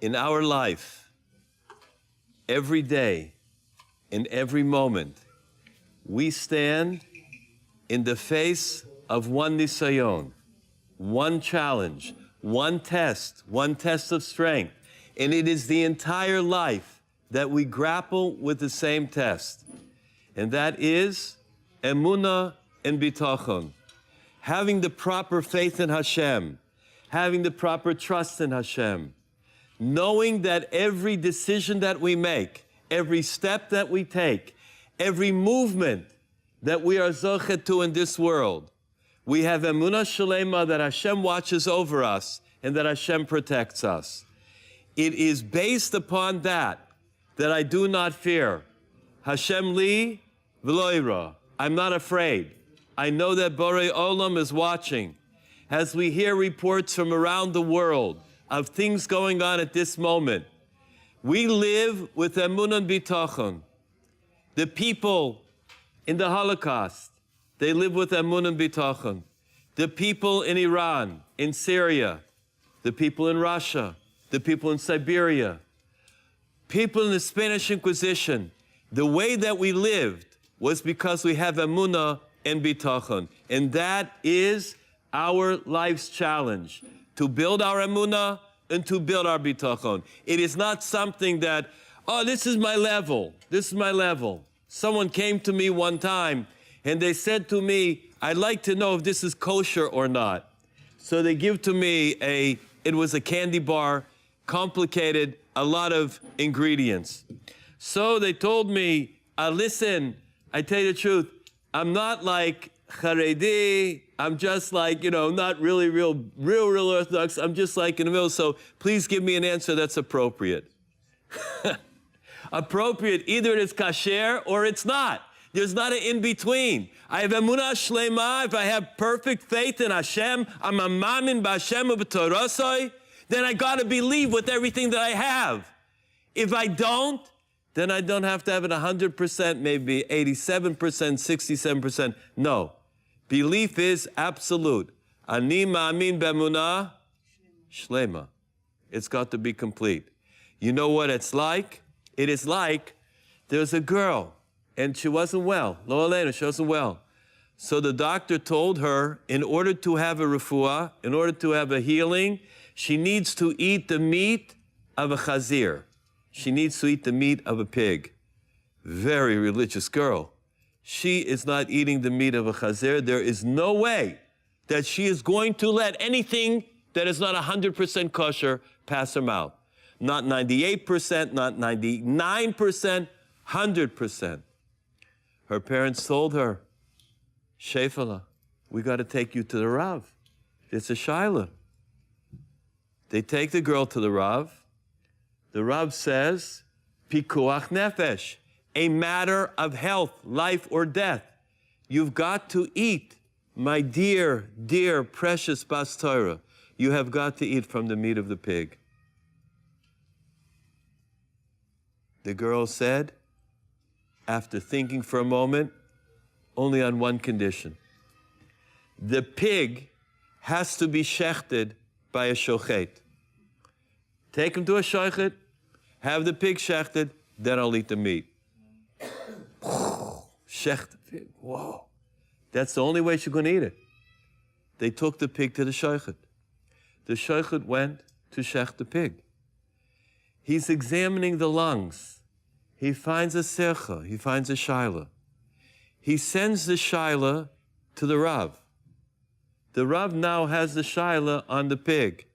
In our life, every day, in every moment, we stand in the face of one nisayon, one challenge, one test of strength. And it is the entire life that we grapple with the same test. And that is Emunah and Bitachon. Having the proper faith in Hashem, having the proper trust in Hashem, knowing that every decision that we make, every step that we take, every movement that we are zochet to in this world, we have emunah shalema that Hashem watches over us and that Hashem protects us. It is based upon that I do not fear. Hashem li v'lo ira. I'm not afraid. I know that Borei Olam is watching. As we hear reports from around the world of things going on at this moment, we live with emunah and bitachon. The people in the Holocaust, they live with emunah and bitachon. The people in Iran, in Syria, the people in Russia, the people in Siberia, people in the Spanish Inquisition, the way that we lived was because we have emunah and bitachon. And that is our life's challenge, to build our emunah and to build our bitachon. It is not something that, oh, this is my level, this is my level. Someone came to me one time and they said to me, I'd like to know if this is kosher or not. So they give to me it was a candy bar, complicated, a lot of ingredients. So they told me, listen, I tell you the truth, I'm not like Haredi, I'm just like, not really real Orthodox, I'm just like in the middle, so please give me an answer that's appropriate. Appropriate, either it is kasher or it's not. There's not an in-between. I have emunah shlema, if I have perfect faith in Hashem, I'm a mamin b'Hashem u'b'torosoi, then I gotta believe with everything that I have. If I don't, then I don't have to have it 100%, maybe 87%, 67%. No, belief is absolute. Ani ma'amin b'emunah shlema. It's got to be complete. You know what it's like? It is like there's a girl, and she wasn't well. Lo aleinu, she wasn't well. So the doctor told her, in order to have a refuah, in order to have a healing, she needs to eat the meat of a chazir. She needs to eat the meat of a pig. Very religious girl. She is not eating the meat of a chazir. There is no way that she is going to let anything that is not 100% kosher pass her mouth. Not 98%, not 99%, 100%. Her parents told her, Shefala, we got to take you to the Rav. It's a shaila. They take the girl to the Rav. The Rav says, Pikuach nefesh, a matter of health, life or death. You've got to eat, my dear, dear, precious Bas Torah. You have got to eat from the meat of the pig. The girl said, after thinking for a moment, only on one condition. The pig has to be shechted by a shochet. Take him to a shochet, have the pig shechted, then I'll eat the meat. Shecht the pig, whoa. That's the only way she's going to eat it. They took the pig to the shochet. The shochet went to shecht the pig. He's examining the lungs. He finds a sercha, he finds a shaila. He sends the shaila to the Rav. The Rav now has the shaila on the pig.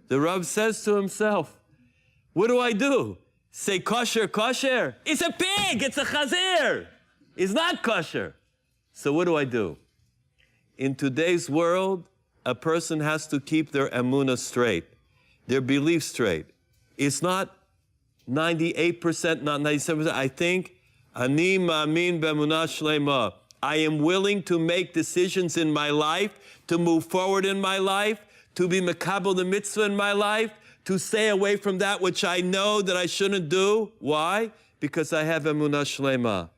The Rav says to himself, what do I do? Say kosher, kosher? It's a pig, it's a chazir. It's not kosher. So what do I do? In today's world, a person has to keep their emunah straight, their belief straight. It's not 98%, not 97%. I think, ani ma'amin b'emunah shlema. I am willing to make decisions in my life, to move forward in my life, to be mekabel the mitzvah in my life, to stay away from that which I know that I shouldn't do. Why? Because I have emunah shlema.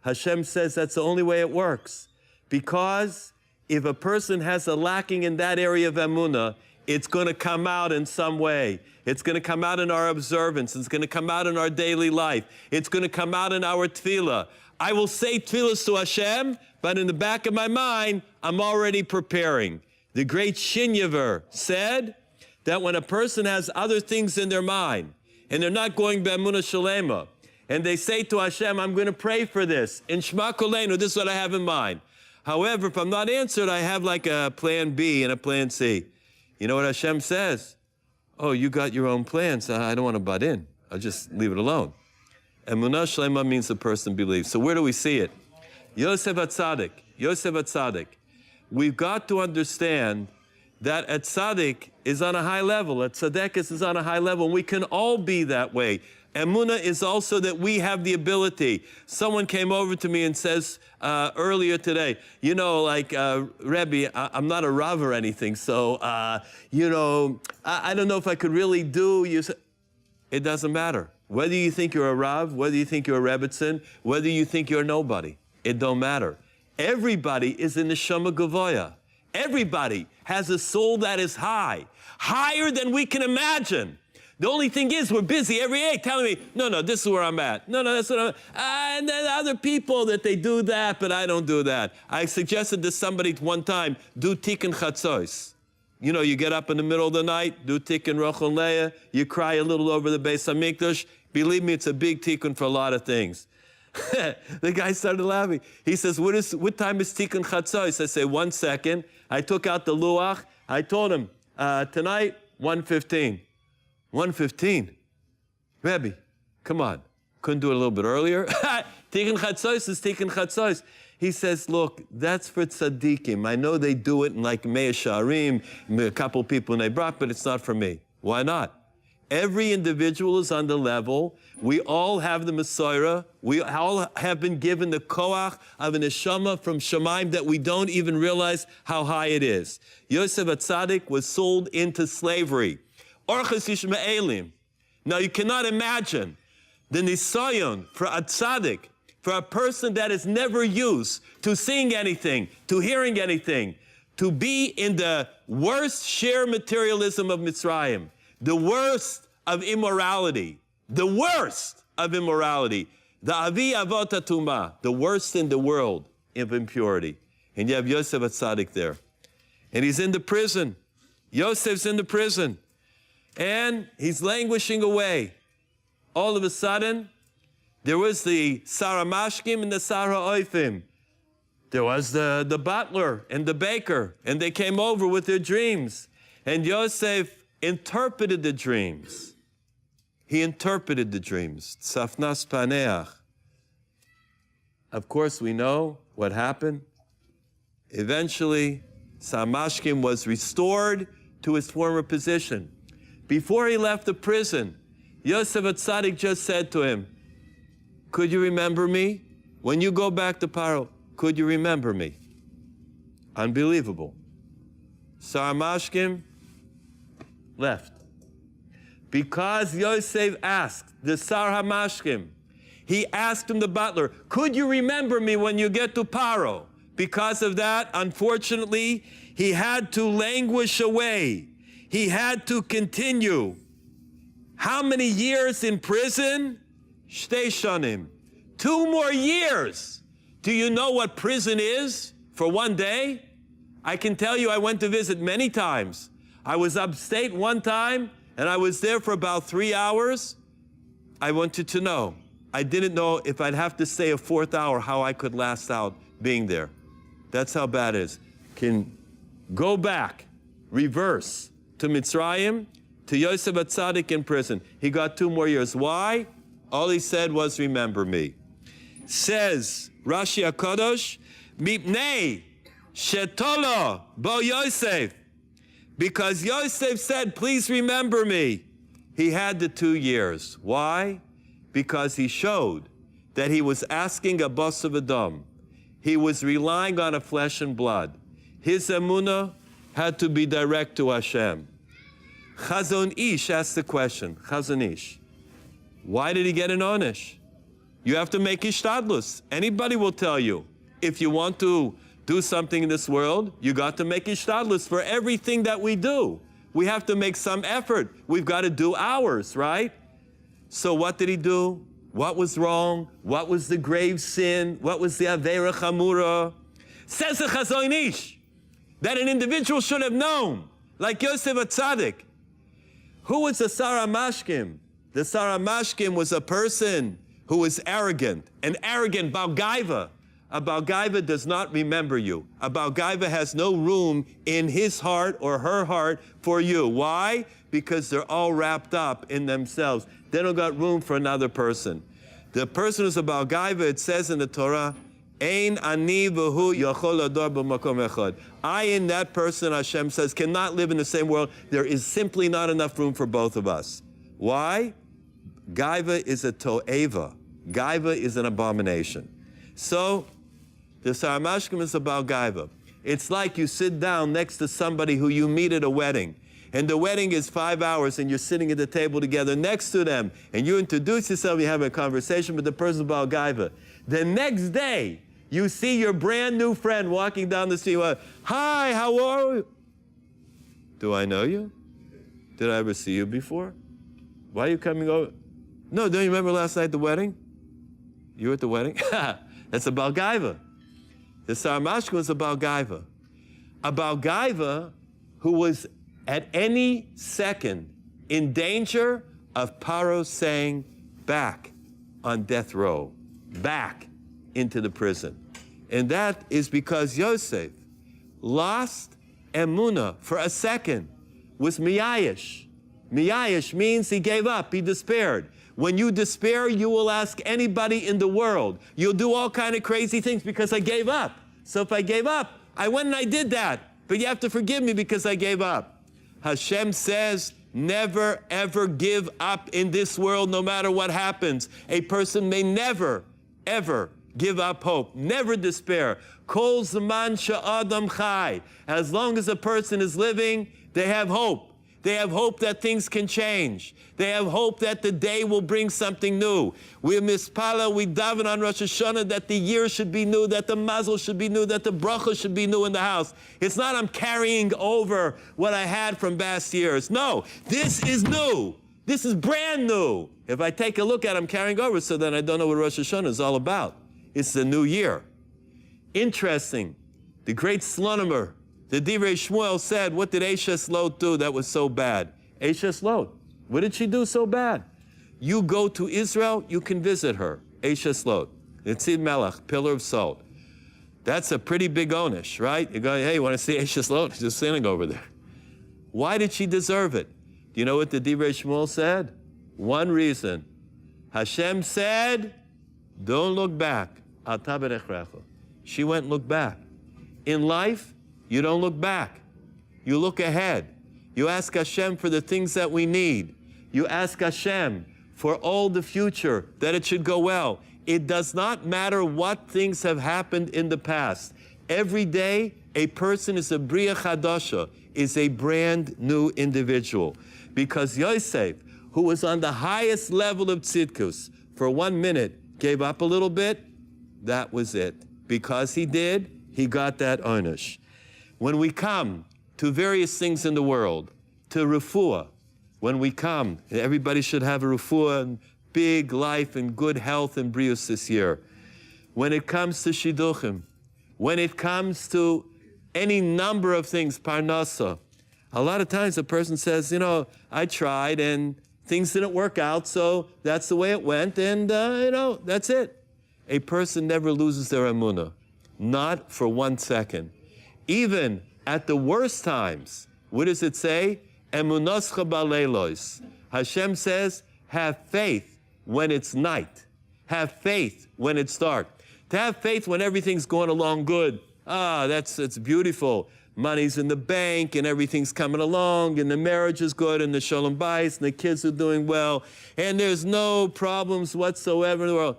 Hashem says that's the only way it works. Because if a person has a lacking in that area of emunah, it's going to come out in some way. It's going to come out in our observance. It's going to come out in our daily life. It's going to come out in our tefillah. I will say tefillahs to Hashem, but in the back of my mind, I'm already preparing. The great Shinyaver said that when a person has other things in their mind, and they're not going Emunah Shalema, and they say to Hashem, I'm going to pray for this. In Shema Kolenu, this is what I have in mind. However, if I'm not answered, I have like a plan B and a plan C. You know what Hashem says? Oh, you got your own plans. I don't want to butt in. I'll just leave it alone. Emunah Shlema means the person believes. So where do we see it? Yosef HaTzadik. Yosef HaTzadik. We've got to understand that a tzaddik is on a high level. A tzaddikus is on a high level. And we can all be that way. Emunah is also that we have the ability. Someone came over to me and says earlier today, you know, like, Rabbi, I'm not a Rav or anything, so, you know, I don't know if I could really do. It doesn't matter. Whether you think you're a Rav, whether you think you're a Rebbitzin, whether you think you're nobody, it don't matter. Everybody is in the Neshama Gavoya. Everybody has a soul that is high, higher than we can imagine. The only thing is we're busy every day telling me, no, this is where I'm at. No, that's what I'm at. And then other people that they do that, but I don't do that. I suggested to somebody one time, do Tikkun Chatzos. You know, you get up in the middle of the night, do Tikkun Rochel Leah, you cry a little over the Beis HaMikdash. Believe me, it's a big Tikkun for a lot of things. The guy started laughing. He says, what time is Tikkun Chatzos? I say, 1 second. I took out the Luach. I told him, tonight, 1:15. 1:15. Rabbi, come on. Couldn't do it a little bit earlier? Tikkun Chatzos is Tikkun Chatzos. He says, look, that's for tzaddikim. I know they do it in like Mea Sha'arim, a couple people in Eibrak, but it's not for me. Why not? Every individual is on the level. We all have the Mesorah. We all have been given the koach of an neshama from Shemaim that we don't even realize how high it is. Yosef HaTzadik was sold into slavery. Orchos Yishmaelim. Now you cannot imagine the nisayon for a tzaddik, for a person that is never used to seeing anything, to hearing anything, to be in the worst sheer materialism of Mitzrayim, the worst of immorality, the worst of immorality, the avi avot hatumah, the worst in the world of impurity. And you have Yosef HaTzadik there. And he's in the prison. Yosef's in the prison. And he's languishing away. All of a sudden, there was the Sarah Mashkim and the Sarah Oifim. There was the butler and the baker, and they came over with their dreams. And Yosef interpreted the dreams. He interpreted the dreams. Tzafnas paneach. Of course, we know what happened. Eventually, Sarah Mashkim was restored to his former position. Before he left the prison, Yosef HaTzadik just said to him, could you remember me? When you go back to Paro, could you remember me? Unbelievable. Sarah Mashkim left. Because Yosef asked the Sarah Mashkim, he asked him, the butler, could you remember me when you get to Paro? Because of that, unfortunately, he had to languish away. He had to continue. How many years in prison? Shtei shanim. 2 more years. Do you know what prison is for one day? I can tell you I went to visit many times. I was upstate one time, and I was there for about 3 hours. I wanted to know. I didn't know if I'd have to stay a 4th hour, how I could last out being there. That's how bad it is. Can go back, reverse, to Mitzrayim, to Yosef HaTzadik in prison. He got 2 more years. Why? All he said was, remember me. Says Rashi HaKadosh, Mipnei Shetolo Bo Yosef. Because Yosef said, please remember me. He had the 2 years. Why? Because he showed that he was asking a bas of Adam. He was relying on a flesh and blood. His emunah had to be direct to Hashem. Chazon Ish asked the question, Chazon Ish, why did he get an onesh? You have to make ishtadlus. Anybody will tell you, if you want to do something in this world, you got to make ishtadlus for everything that we do. We have to make some effort. We've got to do ours, right? So what did he do? What was wrong? What was the grave sin? What was the Aveira Chamura? Says the Chazon Ish that an individual should have known, like Yosef HaTzadik. Who was the Sarah Mashkim? The Sarah Mashkim was a person who was arrogant, an arrogant Balgaiva. A Balgaiva does not remember you. A Balgaiva has no room in his heart or her heart for you. Why? Because they're all wrapped up in themselves. They don't got room for another person. The person who's a Balgaiva, it says in the Torah, Ein ani v'hu yachol ador b'makom echad. I and that person, Hashem says, cannot live in the same world. There is simply not enough room for both of us. Why? Gaiva is a to'eva. Gaiva is an abomination. So, the Saramashkim is about Gaiva. It's like you sit down next to somebody who you meet at a wedding, and the wedding is 5 hours, and you're sitting at the table together next to them, and you introduce yourself, you have a conversation with the person about Gaiva. The next day, you see your brand new friend walking down the street. Hi, how are you? Do I know you? Did I ever see you before? Why are you coming over? No, don't you remember last night at the wedding? You were at the wedding? That's a Balgaiva. The Saramashkim was a Balgaiva. A Balgaiva who was at any second in danger of Paro saying back on death row, back into the prison. And that is because Yosef lost Emunah for a second, was miyayish. Miyayish means he gave up, he despaired. When you despair, you will ask anybody in the world. You'll do all kind of crazy things because I gave up. So if I gave up, I went and I did that. But you have to forgive me because I gave up. Hashem says, never ever give up in this world, no matter what happens. A person may never, ever give up hope. Never despair. Kol zaman she'adam chai. As long as a person is living, they have hope. They have hope that things can change. They have hope that the day will bring something new. We mispala, we daven on Rosh Hashanah that the year should be new, that the mazel should be new, that the bracha should be new in the house. It's not I'm carrying over what I had from past years. No, this is new. This is brand new. If I take a look at it, I'm carrying over, so then I don't know what Rosh Hashanah is all about. It's the new year. Interesting. The great Slonimer, the Divrei Shmuel said, what did Eshes Lot do that was so bad? Eshes Lot, what did she do so bad? You go to Israel, you can visit her. Eshes Lot, Nitzid Melech, pillar of salt. That's a pretty big onish, right? You go, hey, you want to see Eshes Lot? She's just sitting over there. Why did she deserve it? Do you know what the Divrei Shmuel said? One reason. Hashem said, don't look back. She went and looked back. In life, you don't look back. You look ahead. You ask Hashem for the things that we need. You ask Hashem for all the future, that it should go well. It does not matter what things have happened in the past. Every day, a person is a Bria Chadasha, is a brand new individual. Because Yosef, who was on the highest level of tzidkus, for 1 minute, gave up a little bit, that was it. Because he did, he got that onush. When we come to various things in the world, to refuah, when we come, everybody should have a refuah and big life and good health and brius this year. When it comes to shidduchim, when it comes to any number of things, parnasa, a lot of times a person says, you know, I tried and things didn't work out, so that's the way it went, and that's it. A person never loses their emunah, not for 1 second. Even at the worst times, what does it say? Emunascha ba'leilos. Hashem says, have faith when it's night. Have faith when it's dark. To have faith when everything's going along good. It's beautiful. Money's in the bank and everything's coming along and the marriage is good and the shalom bayis and the kids are doing well and there's no problems whatsoever in the world.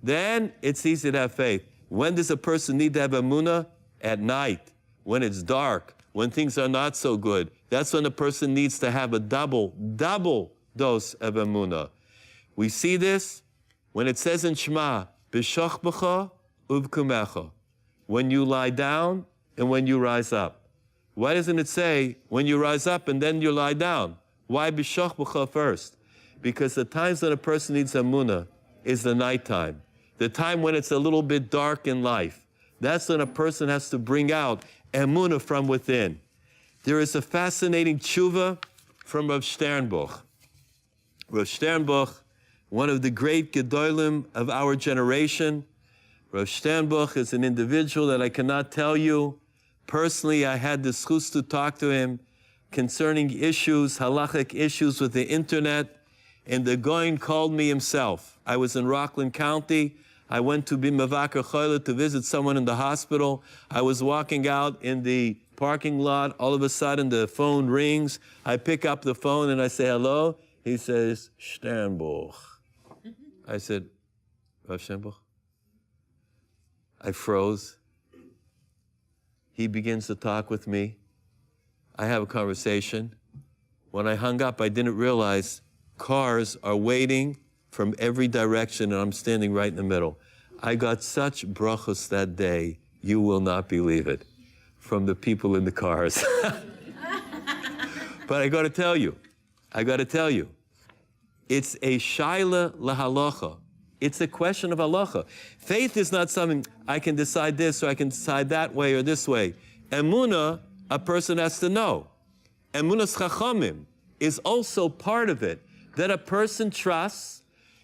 Then it's easy to have faith. When does a person need to have emunah? At night, when it's dark, when things are not so good. That's when a person needs to have a double dose of emunah. We see this when it says in Shema, b'shochbecha uvkumecha, when you lie down and when you rise up. Why doesn't it say when you rise up and then you lie down? Why b'shach b'cha first? Because the times that a person needs emunah is the nighttime, the time when it's a little bit dark in life. That's when a person has to bring out emunah from within. There is a fascinating tshuva from Rav Sternbuch. Rav Sternbuch, one of the great gedolim of our generation. Rav Sternbuch is an individual that I cannot tell you. Personally, I had the zchus to talk to him concerning issues, halachic issues with the internet, and the Goin called me himself. I was in Rockland County. I went to Bimavaker Choyle to visit someone in the hospital. I was walking out in the parking lot. All of a sudden, the phone rings. I pick up the phone and I say, hello. He says, Sternbuch. I said, Rav Sternbuch? I froze. He begins to talk with me. I have a conversation. When I hung up, I didn't realize cars are waiting from every direction, and I'm standing right in the middle. I got such brachos that day, you will not believe it, from the people in the cars. But I got to tell you, it's a shaila lahalacha. It's a question of halacha. Faith is not something I can decide this or I can decide that way or this way. Emunah, a person has to know. Emunah's chachamim is also part of it, that a person trusts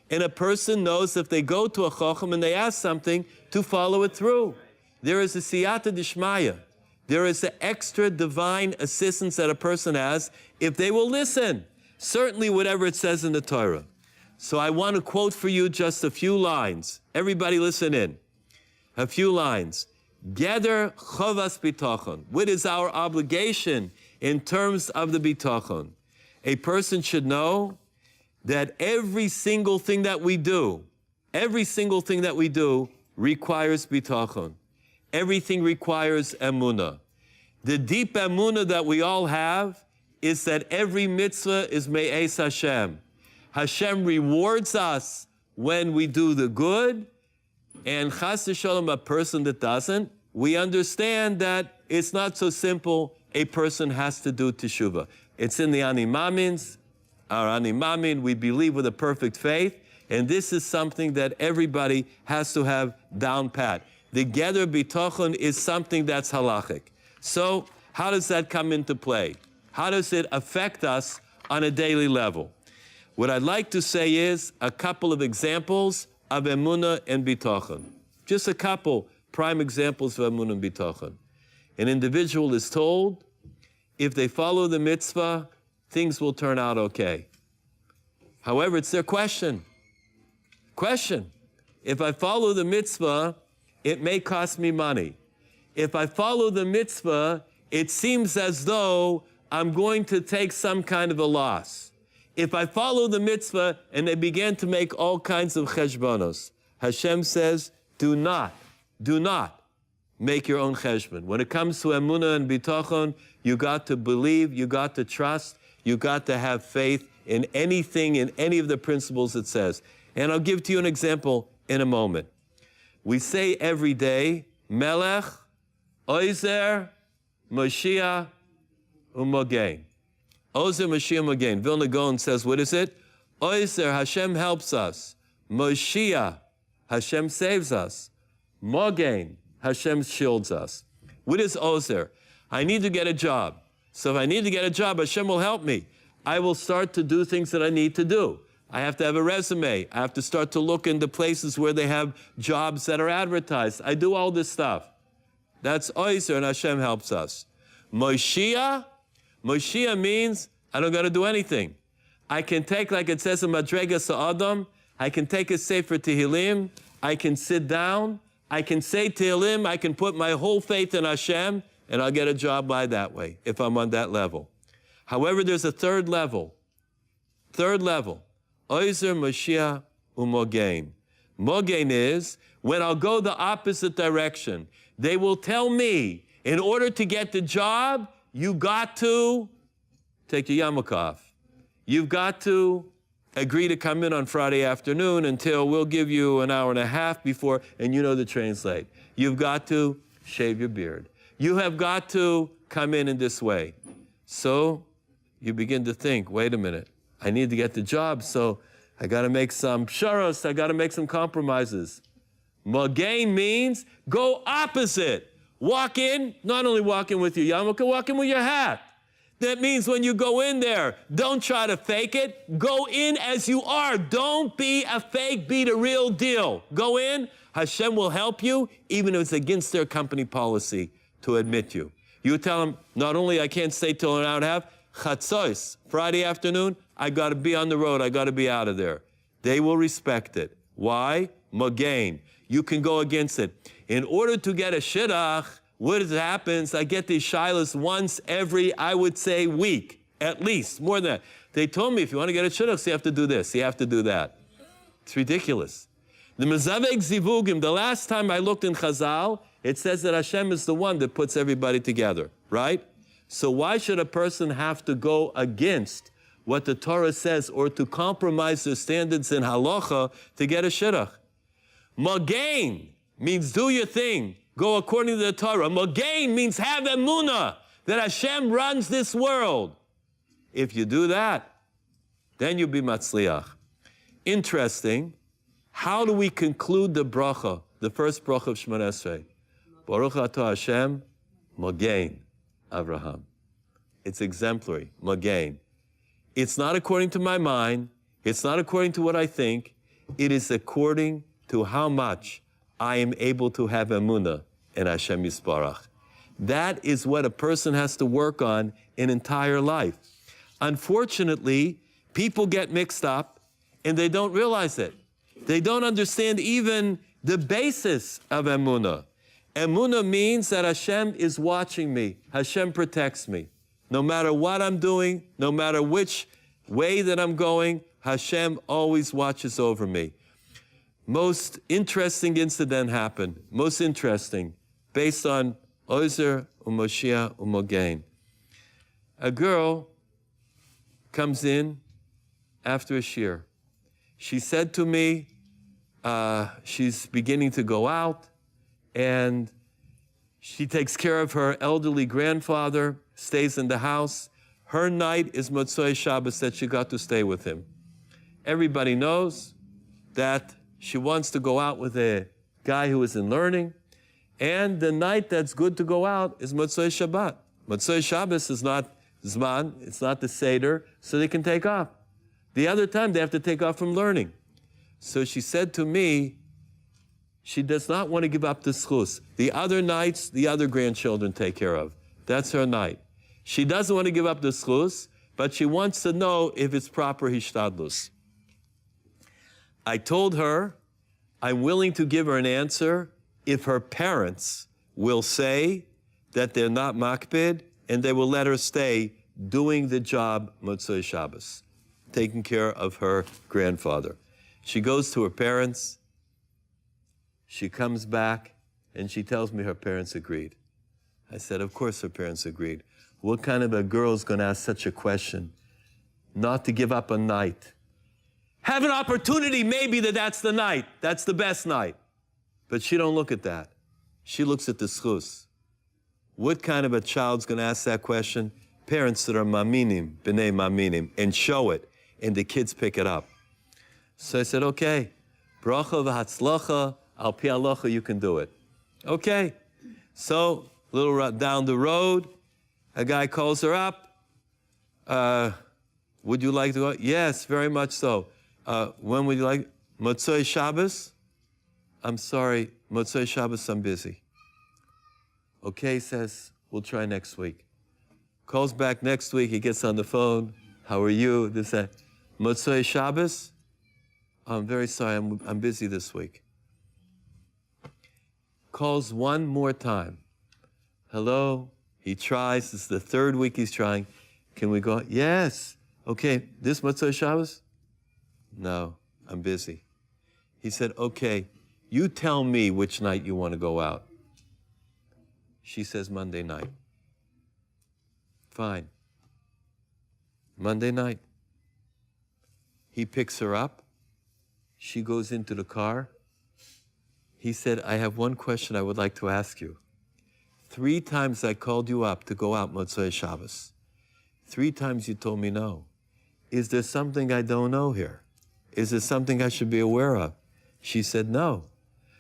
and a person knows if they go to a chacham and they ask something, to follow it through. There is a siyata dishmaya. There is an extra divine assistance that a person has if they will listen. Certainly whatever it says in the Torah. So I want to quote for you just a few lines. Everybody listen in. A few lines. Gather chovas bitachon. What is our obligation in terms of the bitachon? A person should know that every single thing that we do requires bitachon. Everything requires emunah. The deep emunah that we all have is that every mitzvah is me'es Hashem. Hashem rewards us when we do the good, and chas v'sholom, a person that doesn't, we understand that it's not so simple. A person has to do teshuvah. It's in the Ani Mamins. Our Ani Mamin, we believe with a perfect faith, and this is something that everybody has to have down pat. The Geder B'tochon is something that's halachic. So how does that come into play? How does it affect us on a daily level? What I'd like to say is a couple of examples of emunah and bitachon. Just a couple prime examples of emunah and bitachon. An individual is told, if they follow the mitzvah, things will turn out okay. However, it's their question. If I follow the mitzvah, it may cost me money. If I follow the mitzvah, it seems as though I'm going to take some kind of a loss. If I follow the mitzvah, and they began to make all kinds of cheshbonos, Hashem says, do not make your own cheshbon. When it comes to emunah and bitachon, you got to believe, you got to trust, you got to have faith in anything, in any of the principles it says. And I'll give to you an example in a moment. We say every day, Melech, Oizer, Moshiach, Umogain. Ozer, Moshiach, Umogain. Vilna Gaon says, what is it? Oizer, Hashem helps us. Moshiach, Hashem saves us. Mogain, Hashem shields us. What is Ozer? I need to get a job. So if I need to get a job, Hashem will help me. I will start to do things that I need to do. I have to have a resume. I have to start to look into places where they have jobs that are advertised. I do all this stuff. That's Oizer, and Hashem helps us. Moshiach means I don't got to do anything. I can take, like it says in Madrega Sa'adam, I can take a Sefer Tehillim, I can sit down, I can say Tehillim, I can put my whole faith in Hashem, and I'll get a job by that way, if I'm on that level. However, there's a third level. Oizer, Moshiach, Umogain. Mogain is when I'll go the opposite direction. They will tell me, in order to get the job, you got to take your yarmulke off. You've got to agree to come in on Friday afternoon until we'll give you an hour and a half before, and you know the train's late. You've got to shave your beard. You have got to come in this way. So you begin to think, wait a minute, I need to get the job, so I got to make some psharos, I got to make some compromises. Magain means go opposite. Walk in, not only walk in with your yarmulke, walk in with your hat. That means when you go in there, don't try to fake it. Go in as you are. Don't be a fake, be the real deal. Go in, Hashem will help you, even if it's against their company policy to admit you. You tell them, not only I can't stay till an hour and a half, chatzos, Friday afternoon, I got to be on the road, I got to be out of there. They will respect it. Why? Magain. You can go against it. In order to get a shidduch, what happens, I get these shilas once every, I would say, week, at least, more than that. They told me, if you want to get a shidduch, you have to do this, you have to do that. It's ridiculous. The Mezavek Zivugim, the last time I looked in Chazal, it says that Hashem is the one that puts everybody together, right? So why should a person have to go against what the Torah says or to compromise their standards in halacha to get a shidduch? Magain means do your thing. Go according to the Torah. Magain means have emunah, that Hashem runs this world. If you do that, then you'll be matzliach. Interesting. How do we conclude the bracha, the first bracha of Shemona Esrei? Baruch atah Hashem, Magain, Avraham. It's exemplary, Magain. It's not according to my mind. It's not according to what I think. It is according to how much I am able to have emunah in Hashem Yisbarach. That is what a person has to work on in entire life. Unfortunately, people get mixed up and they don't realize it. They don't understand even the basis of emunah. Emunah means that Hashem is watching me. Hashem protects me. No matter what I'm doing, no matter which way that I'm going, Hashem always watches over me. Most interesting incident happened, most interesting, based on Ozer Umoshia Umogain. A girl comes in after a shir. She said to me, she's beginning to go out, and she takes care of her elderly grandfather, stays in the house. Her night is Motzei Shabbos that she got to stay with him. Everybody knows that she wants to go out with a guy who is in learning, and the night that's good to go out is Motzei Shabbat. Motzei Shabbos is not Zman, it's not the Seder, so they can take off. The other time they have to take off from learning. So she said to me, she does not want to give up the schus. The other nights, the other grandchildren take care of. That's her night. She doesn't want to give up the schus, but she wants to know if it's proper hishtadlus. I told her I'm willing to give her an answer if her parents will say that they're not makpid and they will let her stay doing the job Motzei Shabbos, taking care of her grandfather. She goes to her parents, she comes back, and she tells me her parents agreed. I said, of course her parents agreed. What kind of a girl is going to ask such a question? Not to give up a night. Have an opportunity, maybe that's the night. That's the best night. But she don't look at that. She looks at the schus. What kind of a child's going to ask that question? Parents that are maminim, b'nei maminim, and show it, and the kids pick it up. So I said, okay, bracha v'hatzlacha, al pi halacha, you can do it. Okay. So, a little down the road, a guy calls her up. Would you like to go? Yes, very much so. When would you like? Motzei Shabbos? I'm sorry, Motzei Shabbos, I'm busy. Okay, he says, we'll try next week. Calls back next week, he gets on the phone. How are you? This, that. Motzei Shabbos? I'm very sorry, I'm busy this week. Calls one more time. Hello? He tries, this is the third week he's trying. Can we go? Yes. Okay, this Motzei Shabbos? No, I'm busy. He said, okay, you tell me which night you want to go out. She says Monday night. Fine. Monday night. He picks her up. She goes into the car. He said, I have one question I would like to ask you. 3 times I called you up to go out Motzei Shabbos. 3 times you told me no. Is there something I don't know here? Is there something I should be aware of? She said no.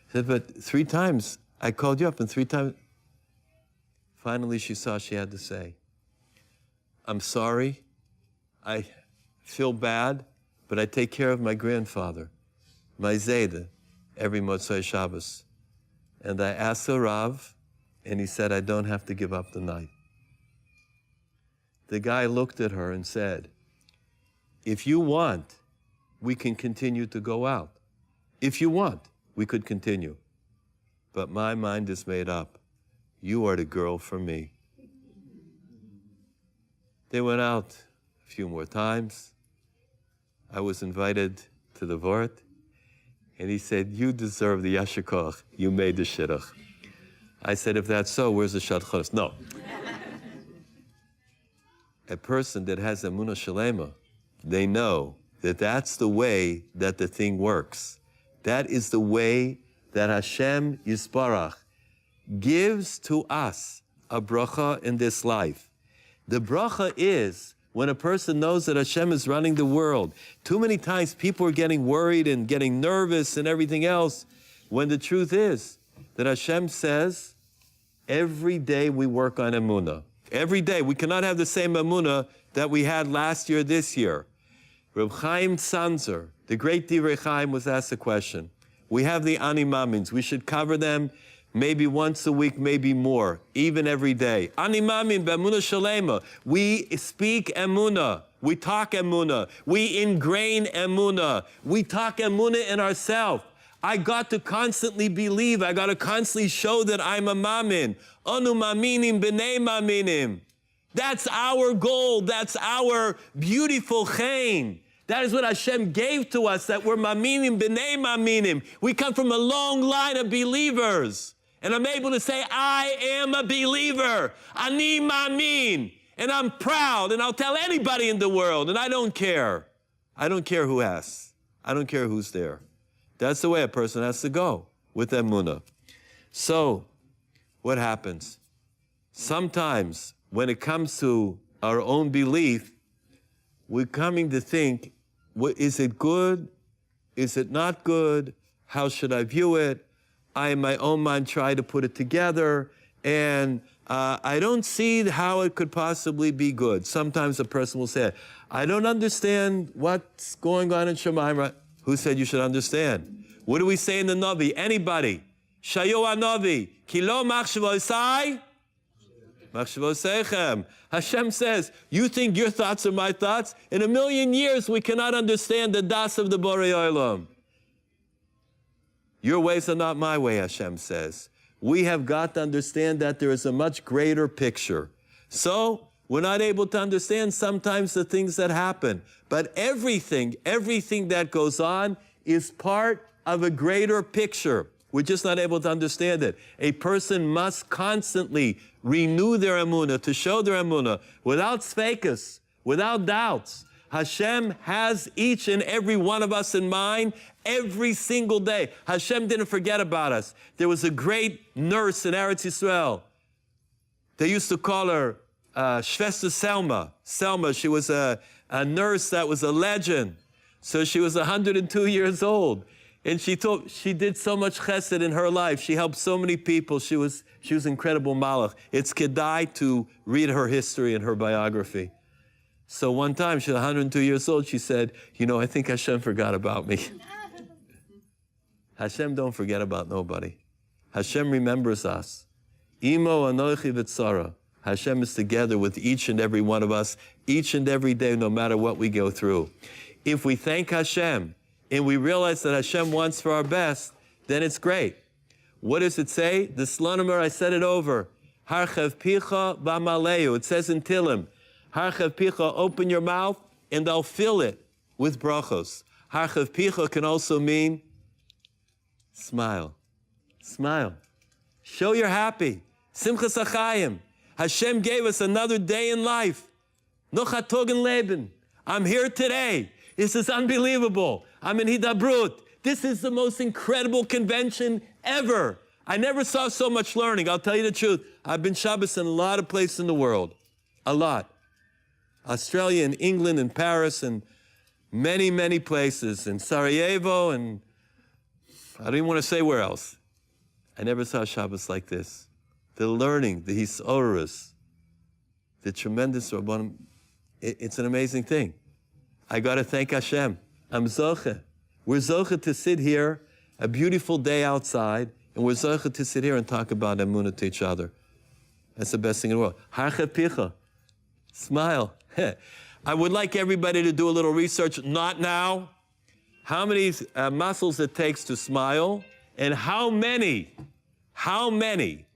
I said, but 3 times I called you up and 3 times. Finally, she saw she had to say, I'm sorry. I feel bad, but I take care of my grandfather, my Zayda, every Motzei Shabbos. And I asked the Rav, and he said, I don't have to give up the night. The guy looked at her and said, if you want, we can continue to go out. If you want, we could continue. But my mind is made up. You are the girl for me. They went out a few more times. I was invited to the Vort, and he said, you deserve the Yasher Koach. You made the Shidduch. I said, if that's so, where's the Shadchanos? No. A person that has Emunah Shalema, they know that that's the way that the thing works. That is the way that Hashem Yisbarach gives to us a bracha in this life. The bracha is when a person knows that Hashem is running the world. Too many times people are getting worried and getting nervous and everything else, when the truth is that Hashem says, every day we work on Emunah. Every day. We cannot have the same Emunah that we had last year, this year. Reb Chaim Tzanzer, the great Divrei Chaim, was asked a question. We have the Ani Mamins. We should cover them maybe once a week, maybe more, even every day. Ani Mamin b'Emunah Shalema. We speak Emunah. We talk Emunah. We ingrain Emunah. We talk Emunah in ourselves. I got to constantly believe. I got to constantly show that I'm a Mamin. Anu Maminim b'nei Maminim. That's our goal. That's our beautiful chen. That is what Hashem gave to us, that we're Maminim b'nei Maminim. We come from a long line of believers. And I'm able to say, I am a believer. Ani Mamin. And I'm proud, and I'll tell anybody in the world, and I don't care. I don't care who asks. I don't care who's there. That's the way a person has to go with Emunah. So, what happens? Sometimes, when it comes to our own belief, we're coming to think, is it good? Is it not good? How should I view it? I, in my own mind, try to put it together, and I don't see how it could possibly be good. Sometimes a person will say, I don't understand what's going on in Shemaim. Who said you should understand? What do we say in the Navi? Anybody? Shayo Navi. Kilo machshavosai. Machshavosechem. Hashem says, you think your thoughts are my thoughts? In a million years, we cannot understand the das of the Borei Olam. Your ways are not my way, Hashem says. We have got to understand that there is a much greater picture. So, we're not able to understand sometimes the things that happen. But everything that goes on is part of a greater picture. We're just not able to understand it. A person must constantly renew their emunah, to show their emunah, without sfeikus, without doubts. Hashem has each and every one of us in mind every single day. Hashem didn't forget about us. There was a great nurse in Eretz Yisrael. They used to call her Shvesta Selma. Selma, she was a nurse that was a legend. So she was 102 years old. And she did so much chesed in her life. She helped so many people. She was incredible malach. It's kedai to read her history and her biography. So one time, she was 102 years old, she said, I think Hashem forgot about me. Hashem don't forget about nobody. Hashem remembers us. Imo anochi v'tzara. Hashem is together with each and every one of us, each and every day, no matter what we go through. If we thank Hashem, and we realize that Hashem wants for our best, then it's great. What does it say? The Slonimer, I said it over. Harchev picha v'amaleu. It says in Tilim, Harchev picha, open your mouth, and I'll fill it with brachos. Harchev picha can also mean smile. Smile. Show you're happy. Simchas achayim. Hashem gave us another day in life. Nochat togen leben. I'm here today. This is unbelievable. I'm in Hidabroot. This is the most incredible convention ever. I never saw so much learning. I'll tell you the truth. I've been Shabbos in a lot of places in the world. A lot. Australia and England and Paris and many, many places. In Sarajevo and I don't even want to say where else. I never saw Shabbos like this. The learning, the hisorus, the tremendous Rabbanim. It's an amazing thing. I got to thank Hashem. I'm zoche. We're zoche to sit here, a beautiful day outside, and we're zoche to sit here and talk about Emunah to each other. That's the best thing in the world. Harche picha. Smile. I would like everybody to do a little research, not now, how many muscles it takes to smile, and how many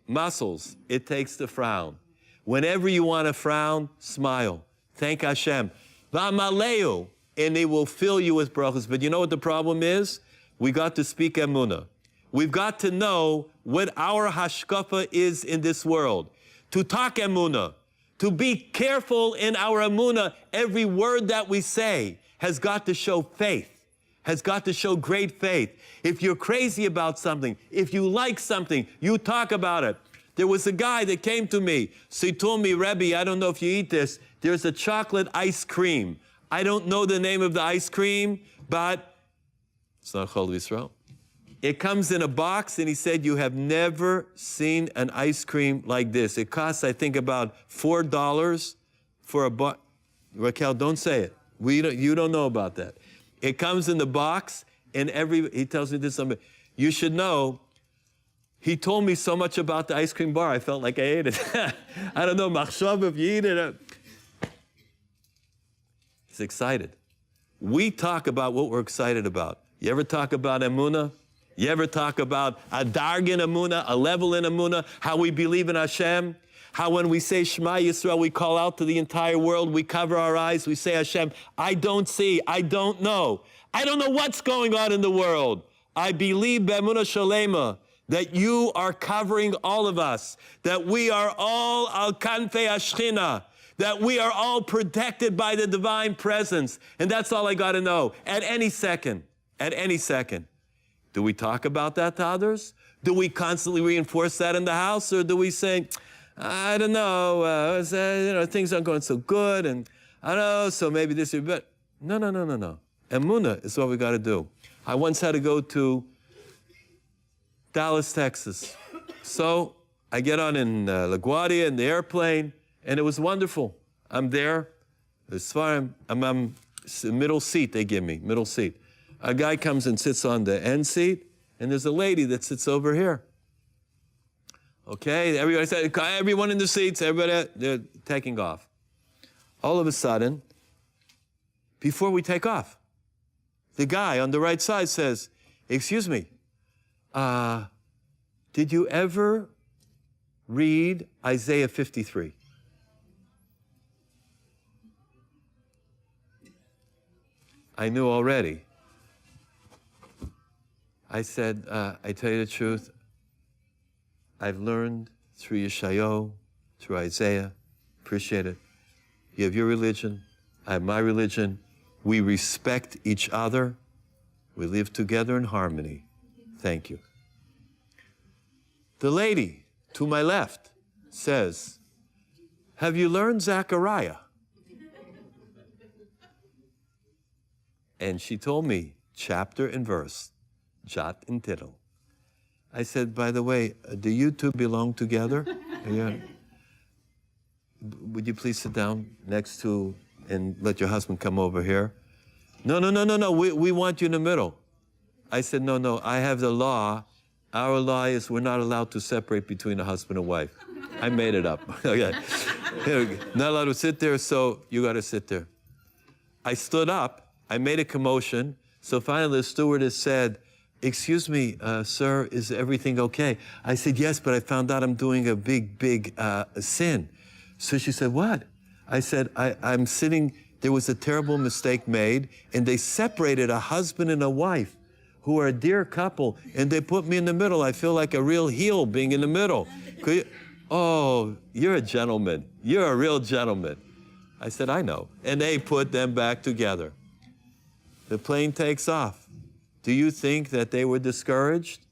muscles it takes to frown. Whenever you want to frown, smile. Thank Hashem. V'amaleu, and they will fill you with brachas. But you know what the problem is? We got to speak Emunah. We've got to know what our hashkafa is in this world. To talk Emunah. To be careful in our Emunah. Every word that we say has got to show faith. Has got to show great faith. If you're crazy about something, if you like something, you talk about it. There was a guy that came to me. So he told me, Rabbi, I don't know if you eat this. There's a chocolate ice cream. I don't know the name of the ice cream, but it's not Chol Yisrael. It comes in a box, and he said, you have never seen an ice cream like this. It costs, I think, about $4 for a box. Raquel, don't say it. You don't know about that. It comes in the box, and he tells me this, you should know, he told me so much about the ice cream bar, I felt like I ate it. I don't know, machshav, if you eat it. He's excited. We talk about what we're excited about. You ever talk about Emunah? You ever talk about a darg in Emunah, a level in Emunah, how we believe in Hashem? How when we say Shema Yisrael, we call out to the entire world, we cover our eyes, we say, Hashem, I don't see, I don't know. I don't know what's going on in the world. I believe B'emunah Shalema, that you are covering all of us, that we are all al kanfei Ashchina, that we are all protected by the divine presence. And that's all I got to know. At any second. Do we talk about that to others? Do we constantly reinforce that in the house? Or do we say, I don't know, things aren't going so good, and I don't know, so maybe this is better. No. Emunah is what we got to do. I once had to go to Dallas, Texas. So I get on in LaGuardia in the airplane, and it was wonderful. I'm there. I'm middle seat they give me, middle seat. A guy comes and sits on the end seat, and there's a lady that sits over here. Okay, everybody said, everyone in the seats, everybody, they're taking off. All of a sudden, before we take off, the guy on the right side says, excuse me, did you ever read Isaiah 53? I knew already. I said, I tell you the truth, I've learned through Yeshayahu, through Isaiah, appreciate it. You have your religion, I have my religion. We respect each other. We live together in harmony. Thank you. The lady to my left says, have you learned Zechariah? And she told me chapter and verse, jot and tittle. I said, by the way, do you two belong together? Yeah. Would you please sit down next to and let your husband come over here? No. We want you in the middle. I said, no. I have the law. Our law is we're not allowed to separate between a husband and wife. I made it up. Okay. Not allowed to sit there, so you got to sit there. I stood up. I made a commotion. So finally the stewardess said, excuse me, sir, is everything okay? I said, yes, but I found out I'm doing a big sin. So she said, what? I said, I'm sitting, there was a terrible mistake made, and they separated a husband and a wife who are a dear couple, and they put me in the middle. I feel like a real heel being in the middle. Oh, you're a gentleman. You're a real gentleman. I said, I know. And they put them back together. The plane takes off. Do you think that they were discouraged?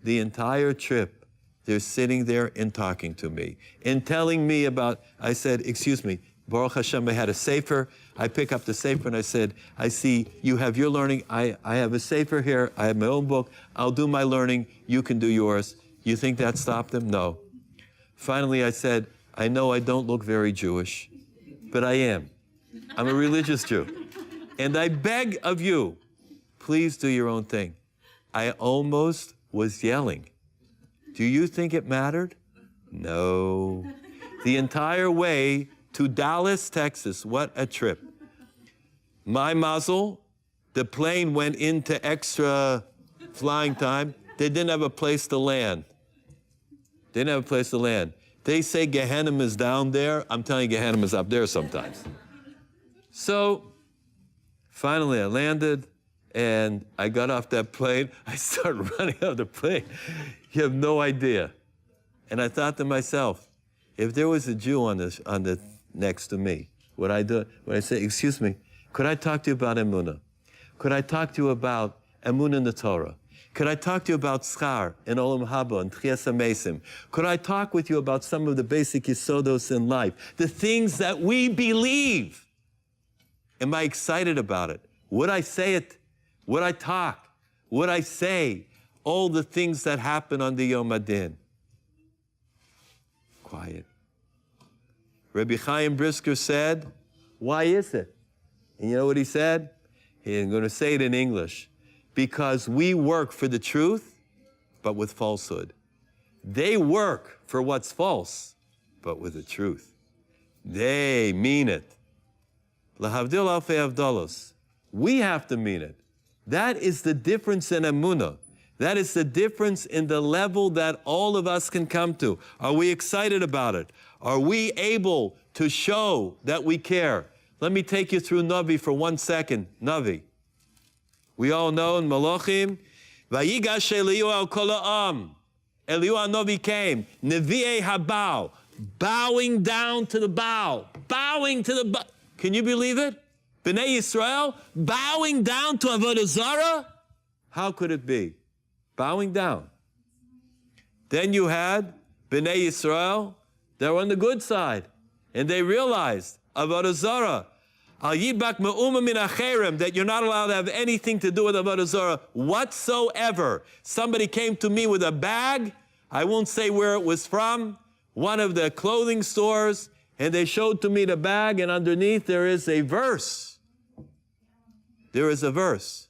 The entire trip, they're sitting there and talking to me and telling me about, I said, excuse me, Baruch Hashem, I had a sefer. I pick up the sefer and I said, I see you have your learning. I have a sefer here. I have my own book. I'll do my learning. You can do yours. You think that stopped them? No. Finally, I said, I know I don't look very Jewish, but I am. I'm a religious Jew. And I beg of you, please do your own thing. I almost was yelling. Do you think it mattered? No. The entire way to Dallas, Texas, what a trip. My mazel, the plane went into extra flying time. They didn't have a place to land. Didn't have a place to land. They say Gehenna is down there. I'm telling you, Gehenna is up there sometimes. So, finally I landed, and I got off that plane. I started running out of the plane. You have no idea. And I thought to myself, if there was a Jew on the next to me, would I do it? Would I say, excuse me, could I talk to you about Emunah? Could I talk to you about Emunah in the Torah? Could I talk to you about Schar and Olam Haba and Tchias HaMesim? Could I talk with you about some of the basic yisodos in life? The things that we believe. Am I excited about it? Would I say it? Would I talk? Would I say all the things that happen on the Yom Adin? Quiet. Rabbi Chaim Brisker said, why is it? And you know what he said? I'm going to say it in English. Because we work for the truth, but with falsehood. They work for what's false, but with the truth. They mean it. Lahavdil alfei avdalos. We have to mean it. That is the difference in Emunah. That is the difference in the level that all of us can come to. Are we excited about it? Are we able to show that we care? Let me take you through Navi for 1 second. Navi. We all know in Malachim, Vayigash Eliyahu al kol ha'am. Eliyahu Navi came, Nevi'ei habao, bowing down to the bow, bowing to the bow. Can you believe it? Bnei Yisrael bowing down to Avodah Zarah? How could it be? Bowing down. Then you had Bnei Yisrael, they were on the good side, and they realized Avodah Zarah, Al yibak me'uma min acherem, that you're not allowed to have anything to do with Avodah Zarah whatsoever. Somebody came to me with a bag, I won't say where it was from, one of the clothing stores, and they showed to me the bag, and underneath there is a verse. There is a verse.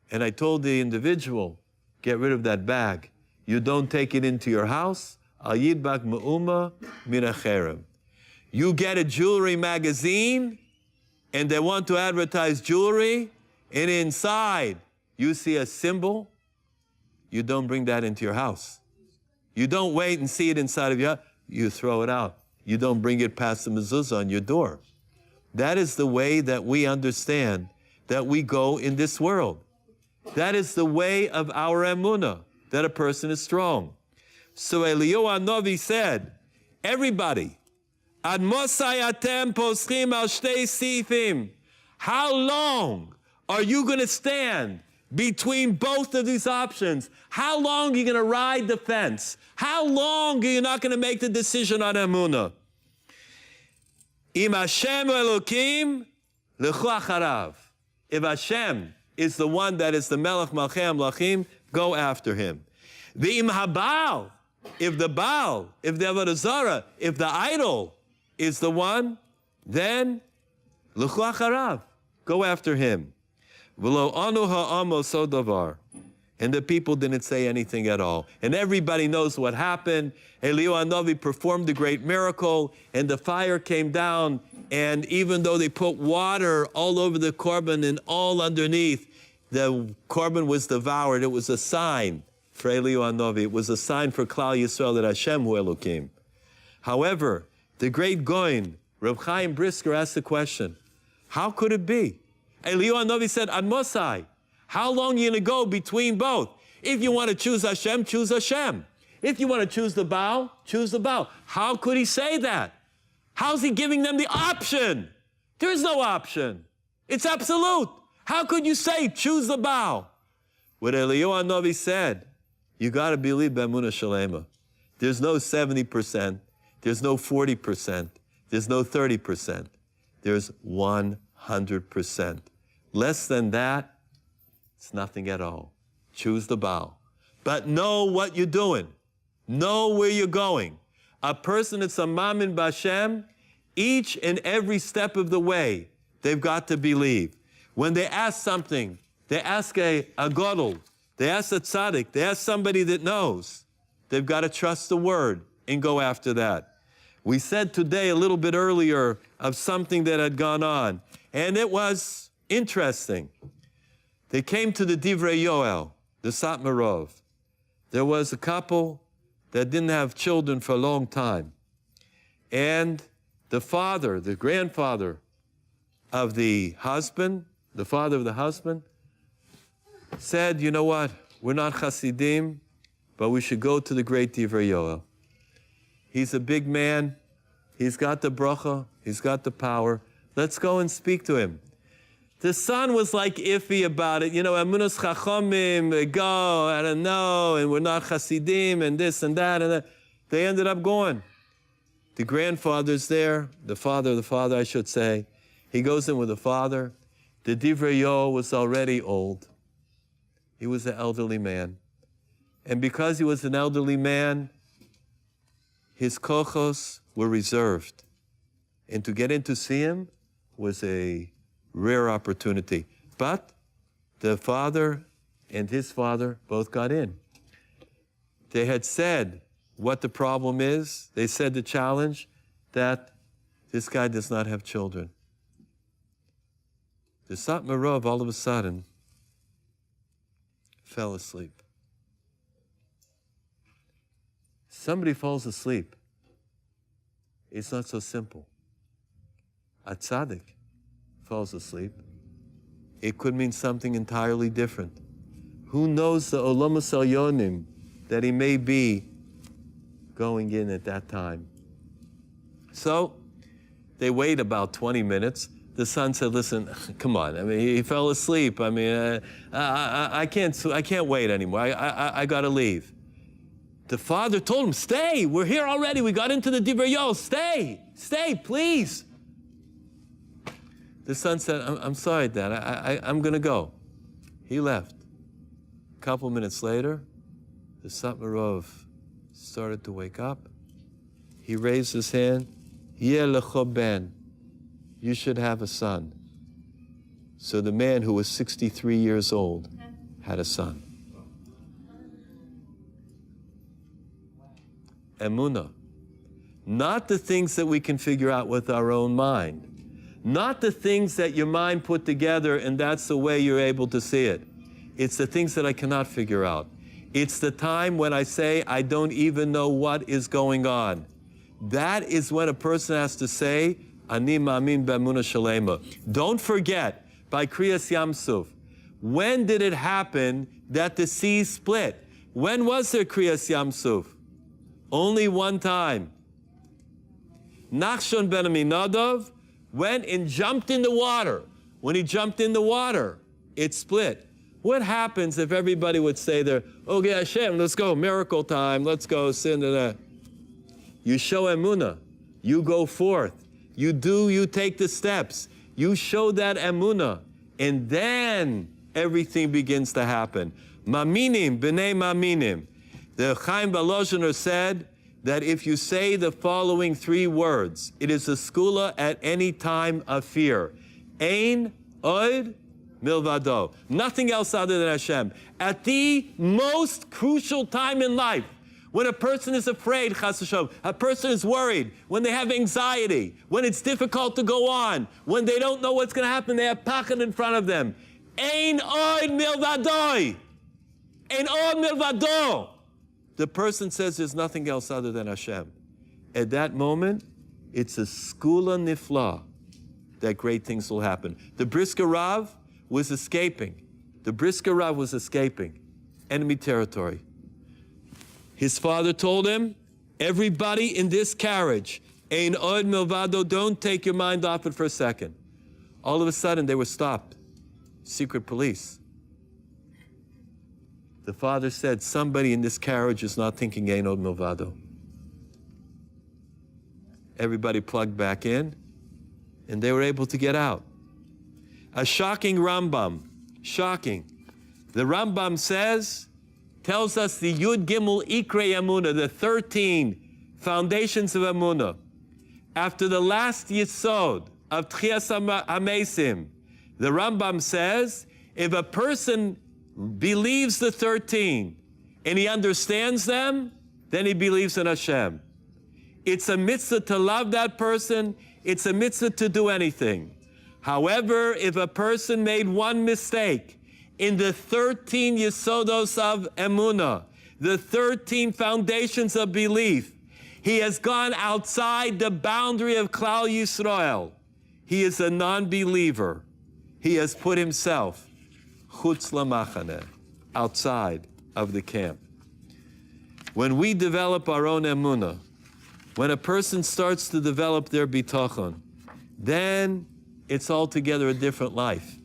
And I told the individual, get rid of that bag. You don't take it into your house. Al yibak me'uma min acherem. You get a jewelry magazine, and they want to advertise jewelry, and inside you see a symbol, you don't bring that into your house. You don't wait and see it inside of your house, you throw it out. You don't bring it past the mezuzah on your door. That is the way that we understand that we go in this world. That is the way of our emunah, that a person is strong. So Eliyahu Hanavi said, everybody, Ad mosai atem poschim al shtei sifim. How long are you going to stand between both of these options? How long are you going to ride the fence? How long are you not going to make the decision on emunah? Im Hashem Elokim lechu acharav. If Hashem is the one that is the Melech Malchei Amlachim, go after him. V'im habal, if the Baal, if the Avodah Zarah, if the idol is the one, then lechu acharav, go after him. V'lo anu ha'amo so davar. And the people didn't say anything at all. And everybody knows what happened. Eliyahu Hanavi performed a great miracle, and the fire came down, and even though they put water all over the korban and all underneath, the korban was devoured. It was a sign for Eliyahu Hanavi. It was a sign for Klal Yisrael that Hashem hu Elokim. However, the great Goin, Reb Chaim Brisker, asked the question, how could it be? Eliyahu Hanavi said, Ad mosai. How long are you going to go between both? If you want to choose Hashem, choose Hashem. If you want to choose the Baal, choose the Baal. How could he say that? How's he giving them the option? There is no option. It's absolute. How could you say choose the Baal? What Eliyahu Hanavi said, You got to believe Emunah Shalema. There's no 70%. There's no 40%. There's no 30%. There's 100%. Less than that, it's nothing at all. Choose the Baal. But know what you're doing. Know where you're going. A person that's a Mamin B'Hashem, each and every step of the way, they've got to believe. When they ask something, they ask a Godel, they ask a tzaddik, they ask somebody that knows. They've got to trust the word and go after that. We said today a little bit earlier of something that had gone on, and it was interesting. They came to the Divrei Yoel, the Satmarov. There was a couple that didn't have children for a long time. And the father, the grandfather of the husband, the father of the husband, said, you know what, we're not Hasidim, but we should go to the great Divrei Yoel. He's a big man. He's got the bracha. He's got the power. Let's go and speak to him. The son was like iffy about it. You know, Emunas Chachamim, go, I don't know, and we're not Hasidim, and this and that, and that. They ended up going. The grandfather's there, the father, I should say. He goes in with the father. The Divrei Yoel was already old. He was an elderly man. And because he was an elderly man, his kochos were reserved. And to get in to see him was a rare opportunity. But the father and his father both got in. They had said what the problem is. They said the challenge, that this guy does not have children. The Satmarov all of a sudden fell asleep. Somebody falls asleep. It's not so simple. A tzaddik falls asleep. It could mean something entirely different. Who knows the Olamas Elyonim that he may be going in at that time? So they wait about 20 minutes. The son said, listen, come on. I mean, he fell asleep. I mean, I can't wait anymore. I got to leave. The father told him, stay. We're here already. We got into the Divrei Yoel. Stay, please. The son said, I'm sorry, Dad. I'm going to go. He left. A couple minutes later, the Satmarov started to wake up. He raised his hand. Yeh lecho ben. You should have a son. So the man who was 63 years old had a son. Emunah. Not the things that we can figure out with our own mind. Not the things that your mind put together and that's the way you're able to see it. It's the things that I cannot figure out. It's the time when I say I don't even know what is going on. That is when a person has to say, Ani ma'amin be'emunah shalema. Don't forget, by Kriyas Yamsuf, when did it happen that the sea split? When was there Kriyas Yamsuf? Only one time. Nachshon ben Aminadab went and jumped in the water. When he jumped in the water, it split. What happens if everybody would say there, okay, Hashem, let's go, miracle time, let's go, sin to that. You show Emunah, you go forth, you take the steps, you show that Emunah, and then everything begins to happen. Maminim, b'nei maminim. The Chaim Balozhiner said that if you say the following three words, it is a skula at any time of fear. Ein od milvado. Nothing else other than Hashem. At the most crucial time in life, when a person is afraid, chas v'shalom, a person is worried, when they have anxiety, when it's difficult to go on, when they don't know what's going to happen, they have pachad in front of them. Ein od milvadoi. Ein od milvado. The person says there's nothing else other than Hashem. At that moment, it's a skula nifla that great things will happen. The Brisker Rav was escaping. The Brisker Rav was escaping enemy territory. His father told him, everybody in this carriage, Ein od milvado, don't take your mind off it for a second. All of a sudden, they were stopped. Secret police. The father said, somebody in this carriage is not thinking Ein Od Milvado. Everybody plugged back in, and they were able to get out. A shocking Rambam, shocking. The Rambam tells us the Yud Gimel Ikrei Emunah, the 13 foundations of Emunah. After the last Yisod of Tchias HaMesim, the Rambam says, if a person believes the 13 and he understands them, then he believes in Hashem. It's a mitzvah to love that person. It's a mitzvah to do anything. However, if a person made one mistake in the 13 Yesodos of Emunah, the 13 foundations of belief, he has gone outside the boundary of Klal Yisrael. He is a non-believer. He has put himself chutz lamachaneh, outside of the camp. When we develop our own emunah, when a person starts to develop their bitachon, then it's altogether a different life.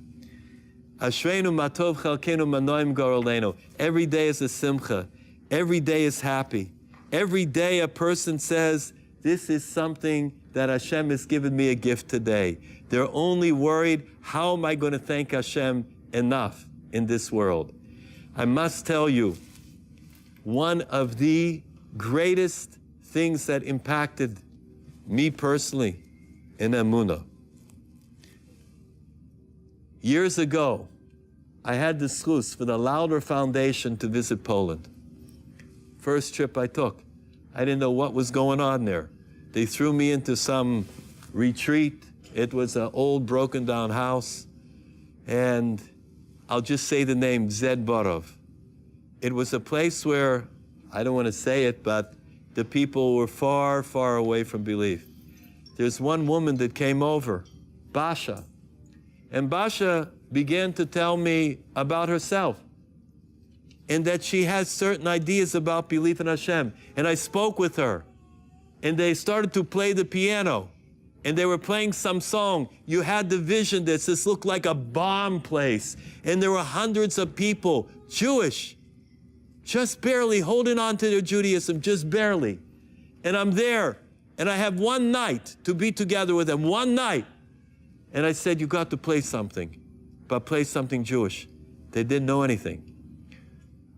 Ashreinu matov chalkenu manoim garolenu. Every day is a simcha. Every day is happy. Every day a person says, this is something that Hashem has given me a gift today. They're only worried, how am I going to thank Hashem enough in this world? I must tell you, one of the greatest things that impacted me personally in Emunah. Years ago, I had the schus for the Lauder Foundation to visit Poland. First trip I took. I didn't know what was going on there. They threw me into some retreat. It was an old broken down house. And I'll just say the name, Zed Borov. It was a place where, I don't want to say it, but the people were far, far away from belief. There's one woman that came over, Basha. And Basha began to tell me about herself and that she has certain ideas about belief in Hashem. And I spoke with her, and they started to play the piano, and they were playing some song. You had the vision that this looked like a bomb place, and there were hundreds of people, Jewish, just barely holding on to their Judaism, just barely. And I'm there, and I have one night to be together with them, one night. And I said, you got to play something, but play something Jewish. They didn't know anything.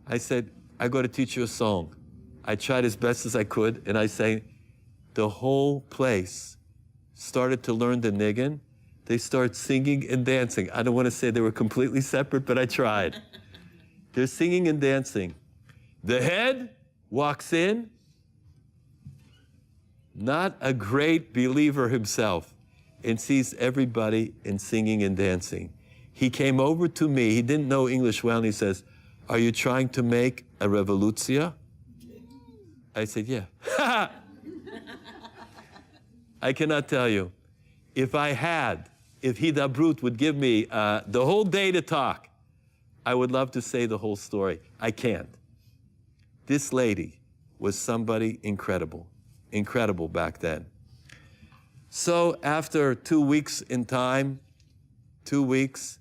I said, I got to teach you a song. I tried as best as I could, and I sang. The whole place started to learn the niggin. They started singing and dancing. I don't want to say they were completely separate, but I tried. They're singing and dancing. The head walks in, not a great believer himself, and sees everybody in singing and dancing. He came over to me. He didn't know English well, and he says, are you trying to make a revolution? I said, yeah. I cannot tell you. If Hidabroot would give me the whole day to talk, I would love to say the whole story. I can't. This lady was somebody incredible, incredible back then. So after 2 weeks in time, 2 weeks,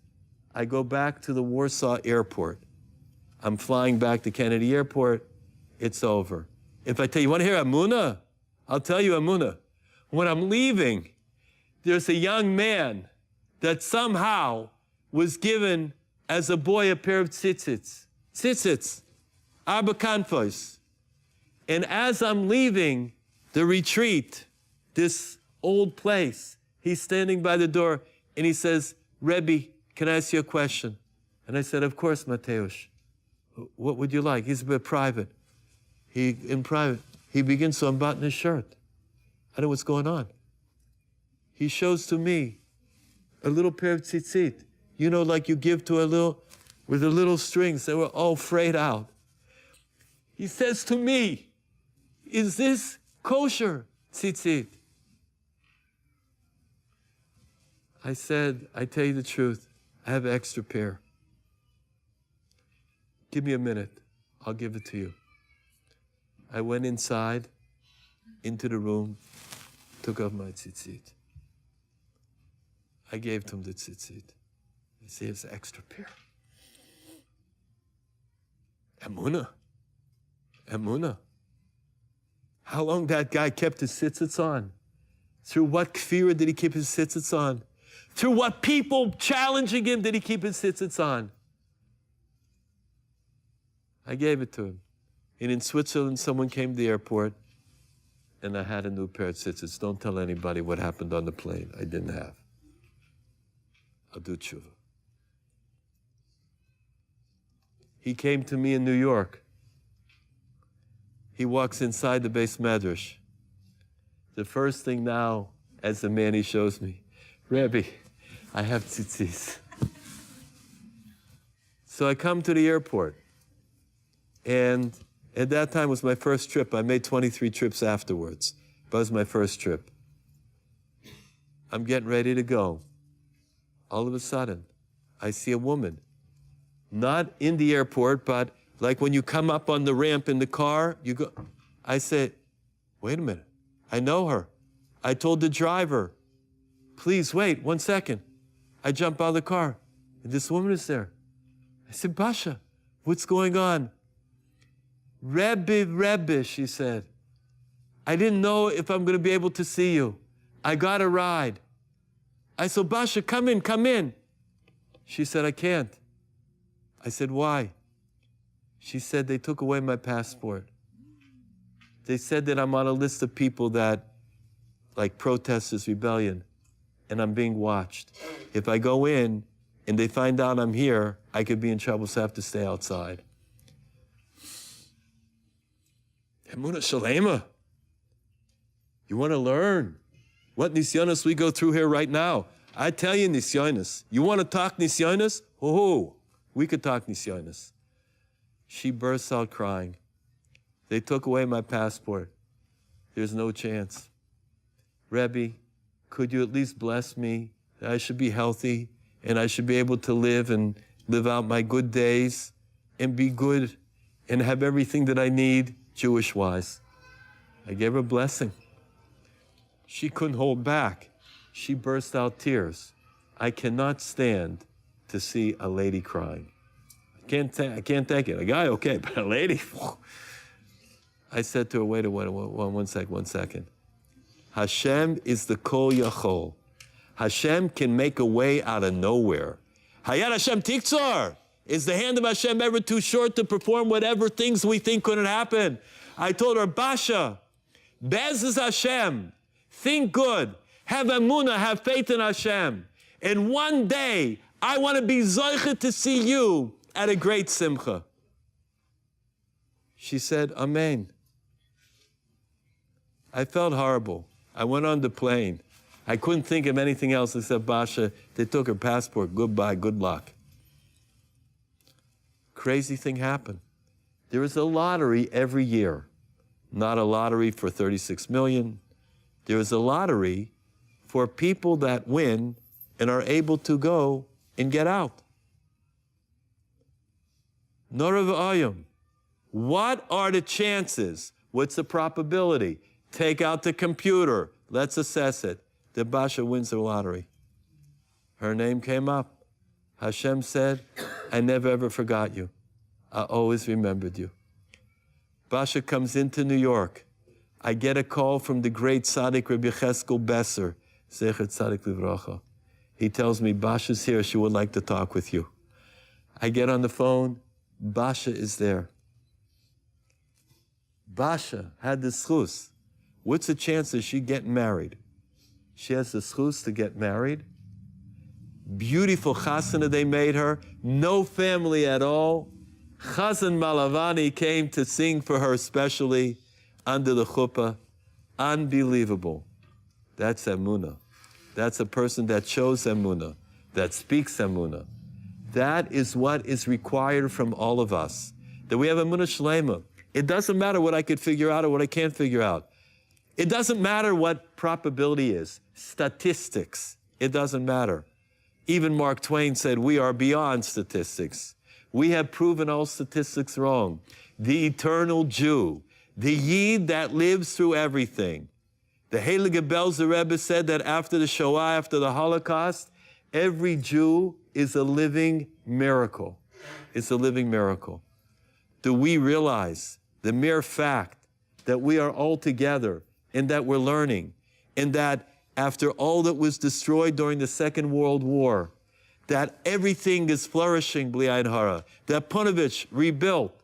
I go back to the Warsaw airport. I'm flying back to Kennedy Airport. It's over. If I tell you, want to hear Emunah? I'll tell you Emunah. When I'm leaving, there's a young man that somehow was given as a boy a pair of tzitzits. Tzitzits, arba kanfos. And as I'm leaving the retreat, this old place, he's standing by the door and he says, Rabbi, can I ask you a question? And I said, of course, Mateusz. What would you like? He's a bit private. In private, he begins to unbutton his shirt. I don't know what's going on. He shows to me a little pair of tzitzit. You know, like you give to with the little strings that were all frayed out. He says to me, is this kosher tzitzit? I said, I tell you the truth, I have an extra pair. Give me a minute, I'll give it to you. I went inside, into the room, took off my tzitzit. I gave to him the tzitzit. I said, it's an extra pair. Emunah. Emunah. How long that guy kept his tzitzits on? Through what kfirah did he keep his tzitzits on? Through what people challenging him did he keep his tzitzits on? I gave it to him. And in Switzerland, someone came to the airport, and I had a new pair of tzitzits. Don't tell anybody what happened on the plane. I didn't have. I'll do tshuva. He came to me in New York. He walks inside the base medrash. The first thing now, as the man, he shows me, Rabbi, I have tzitzis. So I come to the airport, and at that time was my first trip. I made 23 trips afterwards, but it was my first trip. I'm getting ready to go. All of a sudden, I see a woman, not in the airport, but like when you come up on the ramp in the car, you go. I said, wait a minute, I know her. I told the driver, please wait 1 second. I jump out of the car, and this woman is there. I said, Basha, what's going on? Rebbe, she said, I didn't know if I'm going to be able to see you. I got a ride. I said, Basha, come in. She said, I can't. I said, why? She said, they took away my passport. They said that I'm on a list of people that, like protesters, rebellion, and I'm being watched. If I go in and they find out I'm here, I could be in trouble, so I have to stay outside. Emunah Shalema. You want to learn what nisyonos we go through here right now? I tell you nisyonos. You want to talk nisyonos? Oh, we could talk nisyonos. She bursts out crying. They took away my passport. There's no chance. Rebbe, could you at least bless me? I should be healthy, and I should be able to live and live out my good days and be good and have everything that I need Jewish-wise. I gave her a blessing. She couldn't hold back. She burst out tears. I cannot stand to see a lady crying. I can't take it. A guy, okay, but a lady? I said to her, wait one second. Hashem is the Kol Yachol. Hashem can make a way out of nowhere. Hayat Hashem Tiktzor. Is the hand of Hashem ever too short to perform whatever things we think couldn't happen? I told her, Basha, Bez is Hashem. Think good. Have Emunah, have faith in Hashem. And one day, I want to be zoichet to see you at a great simcha. She said, Amen. I felt horrible. I went on the plane. I couldn't think of anything else except Basha. They took her passport. Goodbye, good luck. Crazy thing happened. There is a lottery every year. Not a lottery for 36 million. There is a lottery for people that win and are able to go and get out. Norav Ayim. What are the chances? What's the probability? Take out the computer. Let's assess it. The Basha wins the lottery. Her name came up. Hashem said, I never ever forgot you. I always remembered you. Basha comes into New York. I get a call from the great tzaddik Rabbi Cheskel Besser, Zecher Tzaddik Livracha. He tells me, Basha's here, she would like to talk with you. I get on the phone, Basha is there. Basha had the schus. What's the chance of she getting married? She has the schus to get married. Beautiful chasana they made her, no family at all. Chazan Malavani came to sing for her specially under the chuppah. Unbelievable. That's Emunah. That's a person that shows Emunah, that speaks Emunah. That is what is required from all of us, that we have Emunah Shlema. It doesn't matter what I could figure out or what I can't figure out. It doesn't matter what probability is, statistics. It doesn't matter. Even Mark Twain said, we are beyond statistics. We have proven all statistics wrong. The eternal Jew, the Yid that lives through everything. The Heilige Belzer Rebbe said that after the Shoah, after the Holocaust, every Jew is a living miracle. It's a living miracle. do we realize the mere fact that we are all together and that we're learning, and that after all that was destroyed during the Second World War, that everything is flourishing, Bli Ayin Hara, that Punovich rebuilt,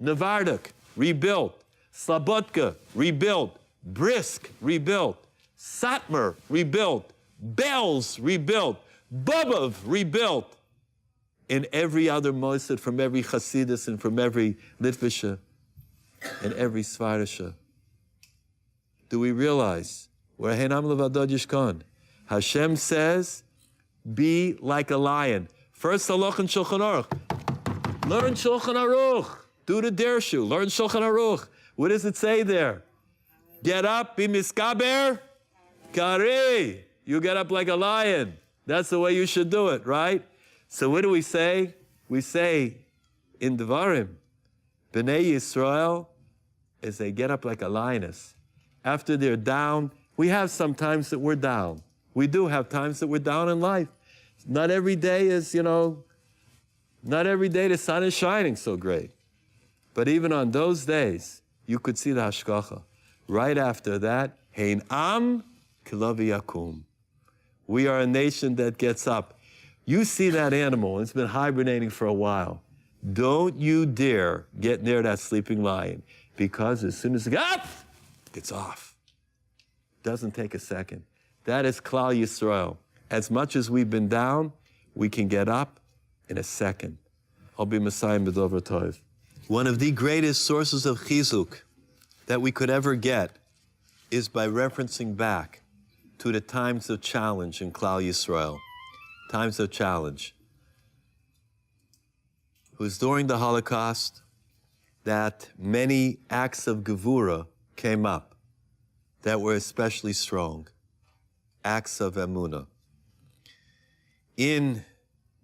Novardok rebuilt, Slobodka rebuilt, Brisk rebuilt, Satmar rebuilt, Belz rebuilt, Bobov rebuilt, and every other Mossad from every Hasidus and from every Litvisha and every Svarisha. Do we realize where Henam Levadod Yishkon? Hashem says, be like a lion. First, Halach and Shulchan Aruch. Learn Shulchan Aruch. Do the Dershu. Learn Shulchan Aruch. What does it say there? Get up, be miskaber, kari. You get up like a lion. That's the way you should do it, right? So what do we say? We say in Devarim, Bnei Yisrael, as they get up like a lioness. After they're down, we have some times that we're down. We do have times that we're down in life. Not every day is, not every day the sun is shining so great. But even on those days, you could see the hashgacha. Right after that, Hein Am Kilavi Yakum. We are a nation that gets up. You see that animal, and it's been hibernating for a while. Don't you dare get near that sleeping lion, because as soon as it gets up, it's off. Doesn't take a second. That is Klal Yisrael. As much as we've been down, we can get up in a second. I'll be Messiah B'Dover Tov. One of the greatest sources of chizuk that we could ever get is by referencing back to the times of challenge in Klal Yisrael. Times of challenge. It was during the Holocaust that many acts of gevura came up that were especially strong. Acts of Emunah. In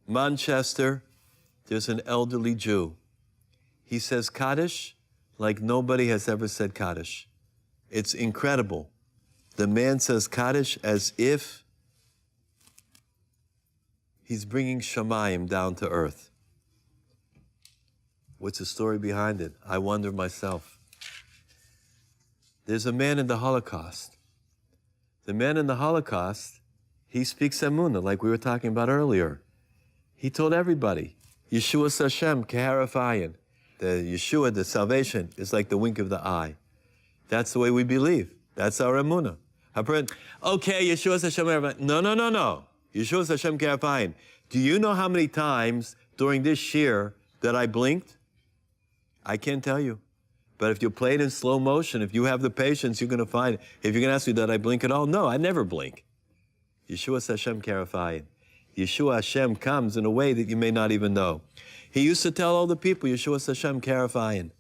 Manchester, there's an elderly Jew. He says Kaddish like nobody has ever said Kaddish. It's incredible. The man says Kaddish as if he's bringing Shamayim down to earth. What's the story behind it? I wonder myself. There's a man in the Holocaust. The man in the Holocaust, he speaks Emunah, like we were talking about earlier. He told everybody, Yeshua Hashem, Keharafayin. The Yeshua, the salvation, is like the wink of the eye. That's the way we believe. That's our Emunah. Okay, Yeshua Hashem, no. Yeshua Hashem Keharafayin. Do you know how many times during this year that I blinked? I can't tell you. But if you play it in slow motion, if you have the patience, you're going to find it. If you're going to ask me, did I blink at all? No, I never blink. Yeshua Hashem Keharafayin. Yeshua Hashem comes in a way that you may not even know. He used to tell all the people, Yeshua Hashem Keharafayin.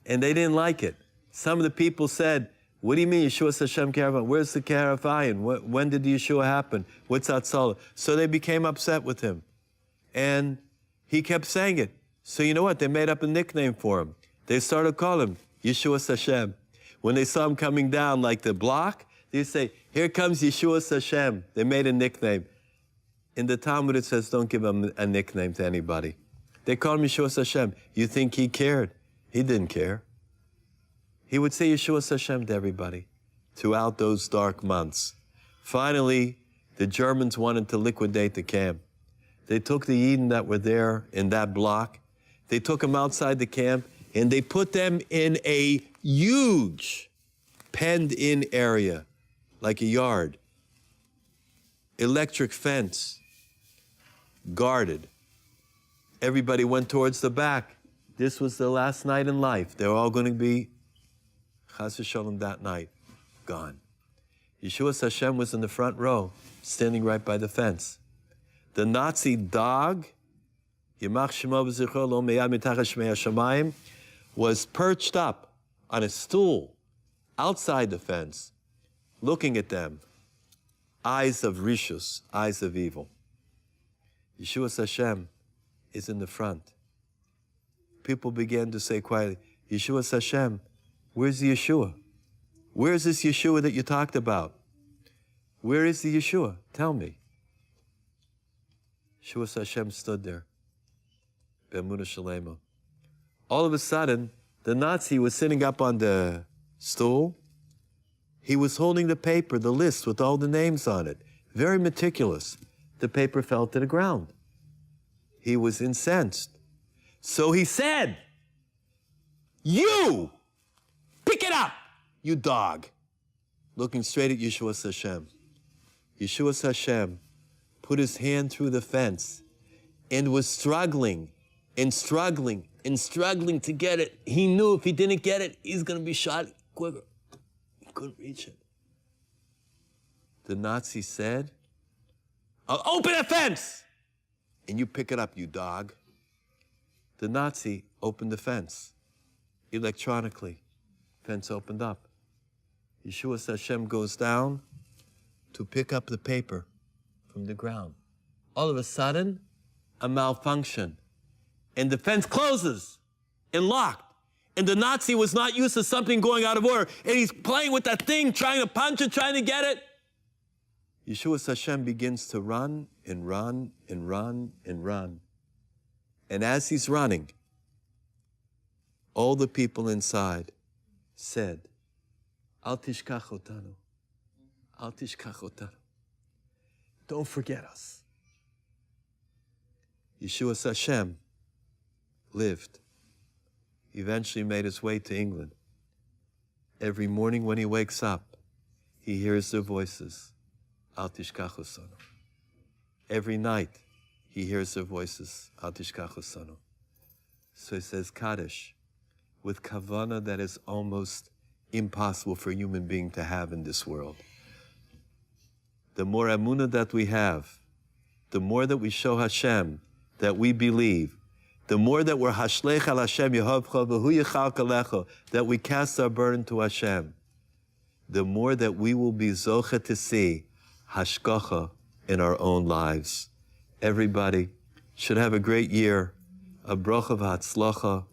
And they didn't like it. Some of the people said, what do you mean Yeshua Hashem Keharafayin? Where's the Keharafayin? When did the Yeshua happen? What's Hatzalah? So they became upset with him. And he kept saying it. So you know what? They made up a nickname for him. They started calling him Yeshua Hashem. When they saw him coming down like the block, they say, here comes Yeshua Hashem. They made a nickname. In the Talmud it says, don't give him a nickname to anybody. They called him Yeshua Hashem. You think he cared? He didn't care. He would say Yeshua Hashem to everybody throughout those dark months. Finally, the Germans wanted to liquidate the camp. They took the Yidden that were there in that block. They took them outside the camp, and they put them in a huge penned-in area, like a yard. Electric fence, guarded. Everybody went towards the back. This was the last night in life. They were all going to be, Chas v'sholom, that night, gone. Yeshua Hashem was in the front row, standing right by the fence. The Nazi dog, Yimach Shemo v'zichro lo meyad mitachas shmei hashamayim, was perched up on a stool outside the fence, looking at them. Eyes of rishus, eyes of evil. Yeshua Hashem is in the front. People began to say quietly, Yeshua Hashem, where's the Yeshua? Where's this Yeshua that you talked about? Where is the Yeshua? Tell me. Yeshua Hashem stood there. Emunah Shalema. All of a sudden, the Nazi was sitting up on the stool. He was holding the paper, the list with all the names on it, very meticulous. The paper fell to the ground. He was incensed. So he said, "You, pick it up, you dog." Looking straight at Yeshua Hashem. Yeshua Hashem put his hand through the fence and was struggling and struggling and struggling to get it. He knew if he didn't get it, he's going to be shot quicker. He couldn't reach it. The Nazi said, "I'll open the fence, and you pick it up, you dog." The Nazi opened the fence electronically. Fence opened up. Yeshua Hashem goes down to pick up the paper from the ground. All of a sudden, a malfunction. And the fence closes and locked. And the Nazi was not used to something going out of order. And he's playing with that thing, trying to punch it, trying to get it. Yeshua Hashem begins to run and run and run and run. And as he's running, all the people inside said, "Al tishkach otanu. Al tishkach otanu. Don't forget us." Yeshua Hashem lived. Eventually made his way to England. Every morning when he wakes up, he hears their voices. Al tishkach otanu. Every night, he hears their voices. Al tishkach otanu. So he says Kaddish with kavanah that is almost impossible for a human being to have in this world. The more Emunah that we have, the more that we show Hashem that we believe, the more that we're Hashlech al Hashem Yehovcha v'hu yichalk alecha, that we cast our burden to Hashem, the more that we will be zocha to see hashgacha in our own lives. Everybody should have a great year, a bracha v'hatzlacha,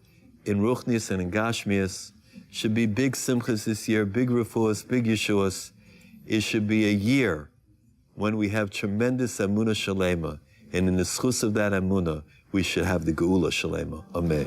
in Ruchnius and in Gashmius. Should be big simchas this year, big refuahs, big yeshuas. It should be a year when we have tremendous Emunah Shalema. And in the schus of that Emunah, we should have the Geula Shalema. Amen.